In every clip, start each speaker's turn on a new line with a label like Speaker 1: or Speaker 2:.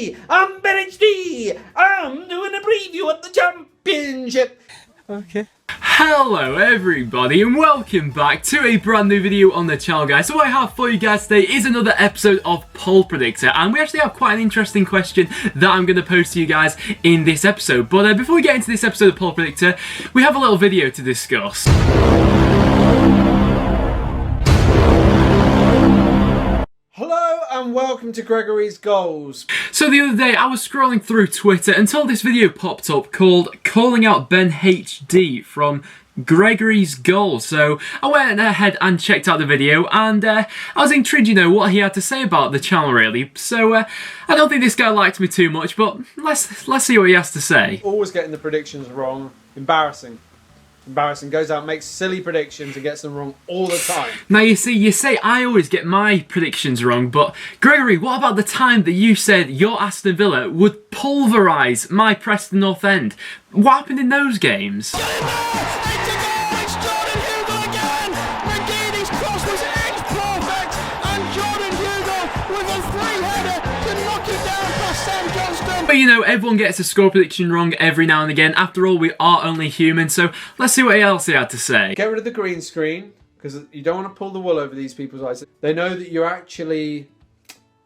Speaker 1: me! I'm Ben HD! I'm doing a preview of the championship!
Speaker 2: Okay.
Speaker 3: Hello everybody and welcome back to a brand new video on the channel, guys. So what I have for you guys today is another episode of Poll Predictor, and we actually have quite an interesting question that I'm going to pose to you guys in this episode. But before we get into this episode of Poll Predictor, we have a little video to discuss.
Speaker 1: Hello and welcome to Gregory's Goals.
Speaker 3: So the other day I was scrolling through Twitter until this video popped up called Calling Out Ben HD from Gregory's Goals. So I went ahead and checked out the video, and I was intrigued, you know, what he had to say about the channel, really. So I don't think this guy liked me too much, but let's see what he has to say.
Speaker 1: Always getting the predictions wrong. Embarrassing. Goes out, makes silly predictions and gets them wrong all the time.
Speaker 3: Now you say I always get my predictions wrong, but Gregory, what about the time that you said your Aston Villa would pulverise my Preston North End? What happened in those games? But you know, everyone gets a score prediction wrong every now and again. After all, we are only human, so let's see what else he had to say.
Speaker 1: Get rid of the green screen, because you don't want to pull the wool over these people's eyes. They know that you're actually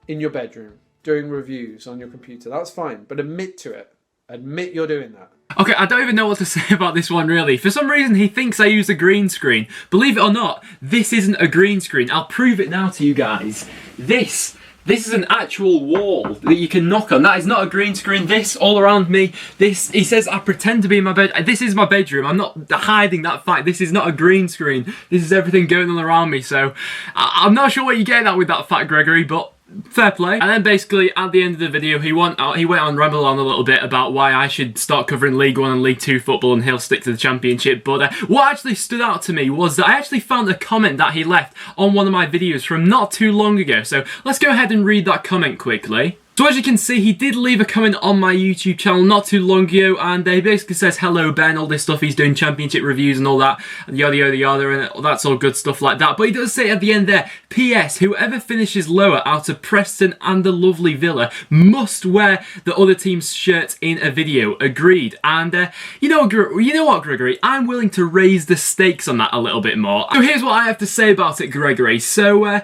Speaker 1: in your bedroom doing reviews on your computer. That's fine, but admit to it. Admit you're doing that.
Speaker 3: Okay, I don't even know what to say about this one, really. For some reason, he thinks I use a green screen. Believe it or not, this isn't a green screen. I'll prove it now to you guys. This is an actual wall that you can knock on. That is not a green screen. This, all around me, this, he says I pretend to be in my bed. This is my bedroom. I'm not hiding that fact. This is not a green screen. This is everything going on around me. So, I'm not sure what you're getting at with that fact, Gregory, but fair play. And then basically at the end of the video he went on ramble on a little bit about why I should start covering League 1 and League 2 football and he'll stick to the Championship. But what actually stood out to me was that I actually found a comment that he left on one of my videos from not too long ago. So let's go ahead and read that comment quickly. So as you can see, he did leave a comment on my YouTube channel not too long ago, and he basically says, hello Ben, all this stuff, he's doing Championship reviews and all that, and yada yada yada, and that's all good stuff like that. But he does say at the end there, P.S. whoever finishes lower out of Preston and the lovely Villa must wear the other team's shirt in a video. Agreed. And you know what, Gregory? I'm willing to raise the stakes on that a little bit more. So here's what I have to say about it, Gregory. So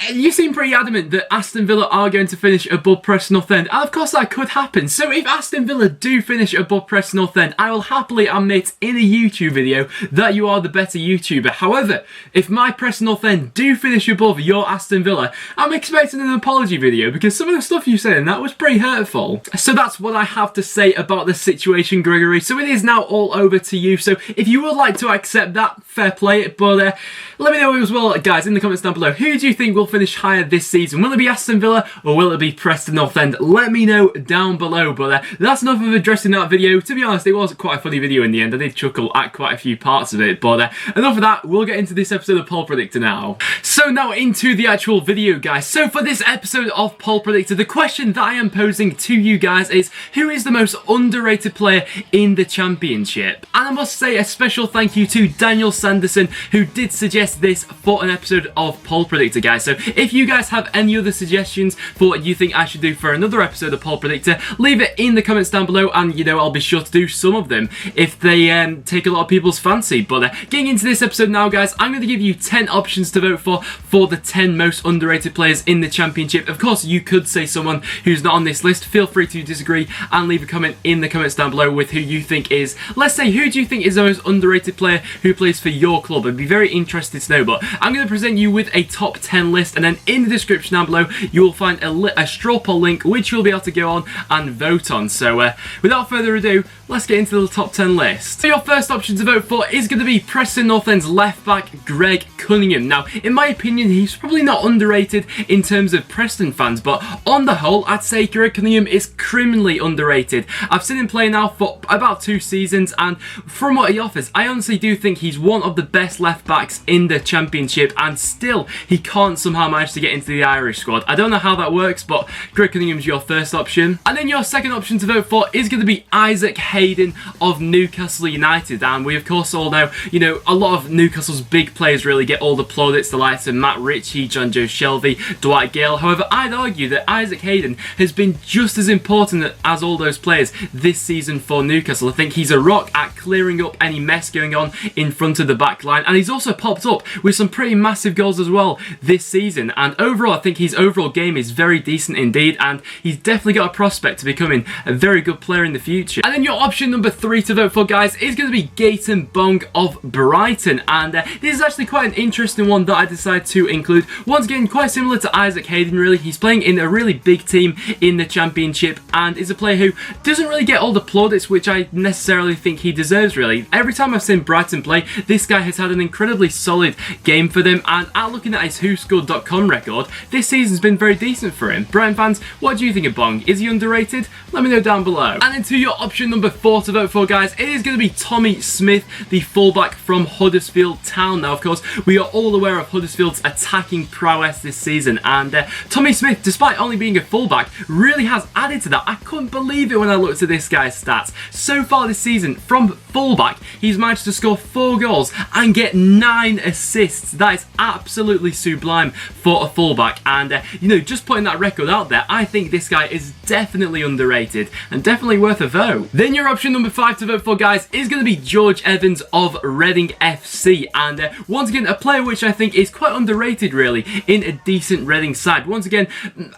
Speaker 3: you seem pretty adamant that Aston Villa are going to finish above Preston North End, and of course that could happen. So if Aston Villa do finish above Preston North End, I will happily admit in a YouTube video that you are the better YouTuber. However, if my Preston North End do finish above your Aston Villa, I'm expecting an apology video because some of the stuff you said in that was pretty hurtful. So that's what I have to say about the situation, Gregory. So it is now all over to you. So if you would like to accept that, fair play. But let me know as well, guys, in the comments down below, who do you think will finish higher this season? Will it be Aston Villa or will it be Preston North End? Let me know down below. But that's enough of addressing that video. To be honest, it was quite a funny video in the end. I did chuckle at quite a few parts of it. But enough of that. We'll get into this episode of Poll Predictor now. So now into the actual video, guys. So for this episode of Poll Predictor, the question that I am posing to you guys is, who is the most underrated player in the Championship? And I must say a special thank you to Daniel Sanderson, who did suggest this for an episode of Poll Predictor, guys. So if you guys have any other suggestions for what you think I should do for another episode of Poll Predictor, leave it in the comments down below, and you know, I'll be sure to do some of them if they take a lot of people's fancy. But getting into this episode now, guys, I'm going to give you 10 options to vote for the 10 most underrated players in the Championship. Of course, you could say someone who's not on this list. Feel free to disagree and leave a comment in the comments down below with who you think is, let's say, who do you think is the most underrated player who plays for your club? I'd be very interested to know. But I'm going to present you with a top 10 list, and then in the description down below you will find a straw poll link which you'll be able to go on and vote on. So without further ado, let's get into the top 10 list. So your first option to vote for is going to be Preston North End's left back Greg Cunningham. Now, in my opinion, he's probably not underrated in terms of Preston fans, but on the whole, I'd say Greg Cunningham is criminally underrated. I've seen him play now for about 2 seasons, and from what he offers, I honestly do think he's one of the best left backs in the Championship, and still he can't somehow manage to get into the Irish squad. I don't know how that works, but Greg Cunningham's your first option. And then your second option to vote for is going to be Isaac Hayden of Newcastle United. And we of course all know, you know, a lot of Newcastle's big players really get all the plaudits, the likes of Matt Ritchie, John Joe Shelvey, Dwight Gale. However, I'd argue that Isaac Hayden has been just as important as all those players this season for Newcastle. I think he's a rock at clearing up any mess going on in front of the back line, and he's also popped up with some pretty massive goals as well this season. And overall, I think his overall game is very decent indeed, and he's definitely got a prospect to becoming a very good player in the future. And then your option number 3 to vote for, guys, is going to be Gaëtan Bong of Brighton, and this is actually quite an interesting one that I decided to include. Once again, quite similar to Isaac Hayden, really. He's playing in a really big team in the Championship and is a player who doesn't really get all the plaudits which I necessarily think he deserves, really. Every time I've seen Brighton play, this guy has had an incredibly solid game for them, and looking at his WhoScored.com record, this season's been very decent for him. Brighton fans, what do you think of Bong? Is he underrated? Let me know down below. And into your option number 4 to vote for, guys, it is going to be Tommy Smith, the fullback from Huddersfield Town. Now, of course, we are all aware of Huddersfield's attacking prowess this season, and Tommy Smith, despite only being a fullback, really has added to that. I couldn't believe it when I looked at this guy's stats. So far this season, from fullback, he's managed to score 4 goals and get 9 assists. That is absolutely sublime for a fullback, and you know, just putting that record out there, I think this guy is definitely underrated and definitely worth a vote. Then your option number 5 to vote for, guys, is going to be George Evans of Reading FC, and once again, a player which I think is quite underrated, really, in a decent Reading side. Once again,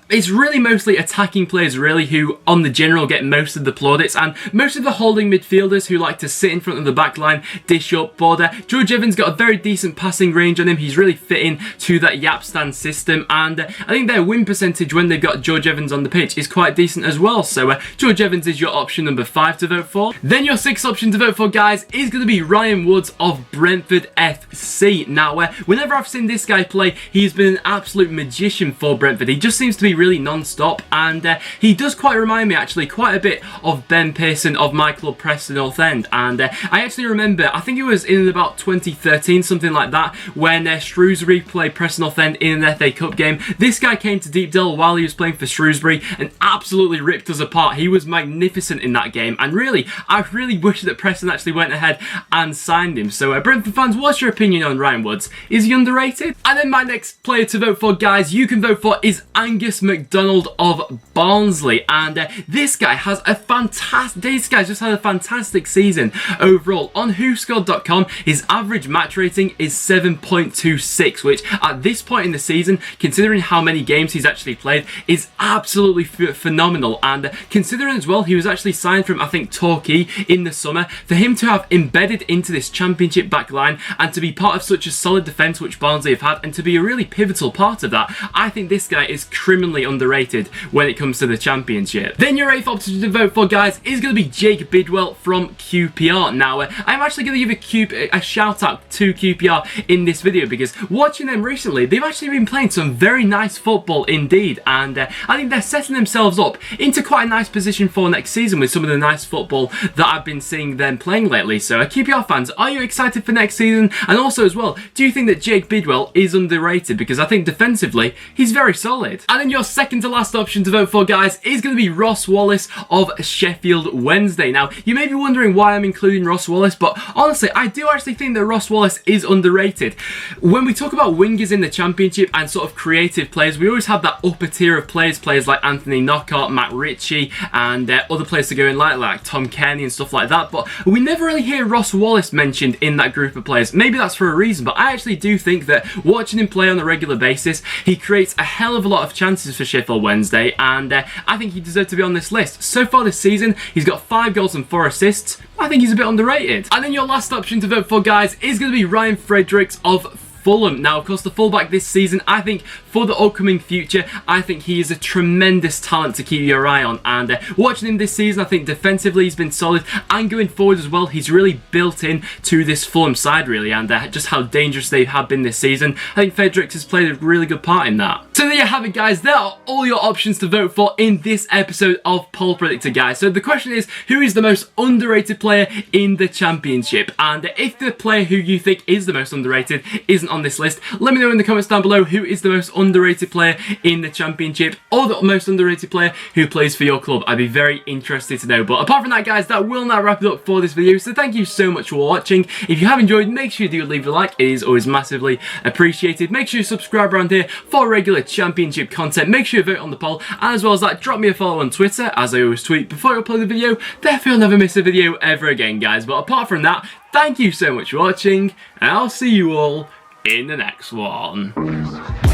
Speaker 3: it's really mostly attacking players, really, who on the general get most of the plaudits, and most of the holding midfielders who like to sit in front of the back line, dish up, border. George Evans got a very decent passing range on him. He's really fitting to that Yapstan system, and I think their win percentage when they've got George Evans on the pitch is quite decent as well. So George Evans is your option number 5 to vote for. Then your 6th option to vote for, guys, is going to be Ryan Woods of Brentford FC. Now, whenever I've seen this guy play, he's been an absolute magician for Brentford. He just seems to be really non-stop, and he does quite remind me, actually, quite a bit of Ben Pearson of my club Preston North End. And I actually remember, I think it was in about 2013, something like that, when Shrewsbury played Preston North End in an FA Cup game. This guy came to Deepdale while he was playing for Shrewsbury and absolutely ripped us apart. He was magnificent in that game, and really, I really wish that Preston actually went ahead and signed him. So Brentford fans, what's your opinion on Ryan Woods? Is he underrated? And then my next player to vote for, guys, you can vote for, is Angus MacDonald of Barnsley, and this guy has a fantastic, this guy's just had a fantastic season overall. On WhoScored.com, his average match rating is 7.26, which at this point in the season, considering how many games he's actually played, is absolutely phenomenal. And considering as well, he was actually signed from, I think, Torquay in the summer, for him to have embedded into this Championship back line and to be part of such a solid defence which Barnsley have had, and to be a really pivotal part of that, I think this guy is criminally underrated when it comes to the Championship. Then your 8th option to vote for, guys, is going to be Jake Bidwell from QPR. Now, I'm actually going to give a shout out to QPR in this video, because watching them recently, they've actually been playing some very nice football indeed, and I think they're setting themselves up into quite a nice position for next season with some of the nice football that I've been seeing them playing lately. So QPR fans, are you excited for next season? And also as well, do you think that Jake Bidwell is underrated? Because I think defensively, he's very solid. And then your second to last option to vote for, guys, is going to be Ross Wallace of Sheffield Wednesday. Now, you may be wondering why I'm including Ross Wallace, but honestly, I do actually think that Ross Wallace is underrated. When we talk about wingers in the Championship and sort of creative players, we always have that upper tier of players like Anthony Knockaert, Matt Ritchie, and other players to go in like Tom Kenny and stuff like that, but we never really hear Ross Wallace mentioned in that group of players. Maybe that's for a reason, but I actually do think that watching him play on a regular basis, he creates a hell of a lot of chances for Sheffield Wednesday, and I think he deserves to be on this list. So far this season, he's got 5 goals and 4 assists. I think he's a bit underrated. And then your last option to vote for, guys, is going to be Ryan Fredericks of Fulham. Now, of course, the fullback this season, I think for the upcoming future, I think he is a tremendous talent to keep your eye on. And watching him this season, I think defensively he's been solid, and going forward as well, he's really built in to this Fulham side, really, and just how dangerous they have been this season. I think Fredericks has played a really good part in that. So there you have it, guys. There are all your options to vote for in this episode of Poll Predictor, guys. So the question is, who is the most underrated player in the Championship? And if the player who you think is the most underrated isn't on this list. Let me know in the comments down below who is the most underrated player in the Championship, or the most underrated player who plays for your club. I'd be very interested to know. But apart from that, guys, that will now wrap it up for this video. So thank you so much for watching. If you have enjoyed, make sure you do leave a like. It is always massively appreciated. Make sure you subscribe around here for regular Championship content. Make sure you vote on the poll, and as well as that, drop me a follow on Twitter, as I always tweet before I upload the video. Therefore, you'll never miss a video ever again, guys. But apart from that, thank you so much for watching, and I'll see you all in the next one.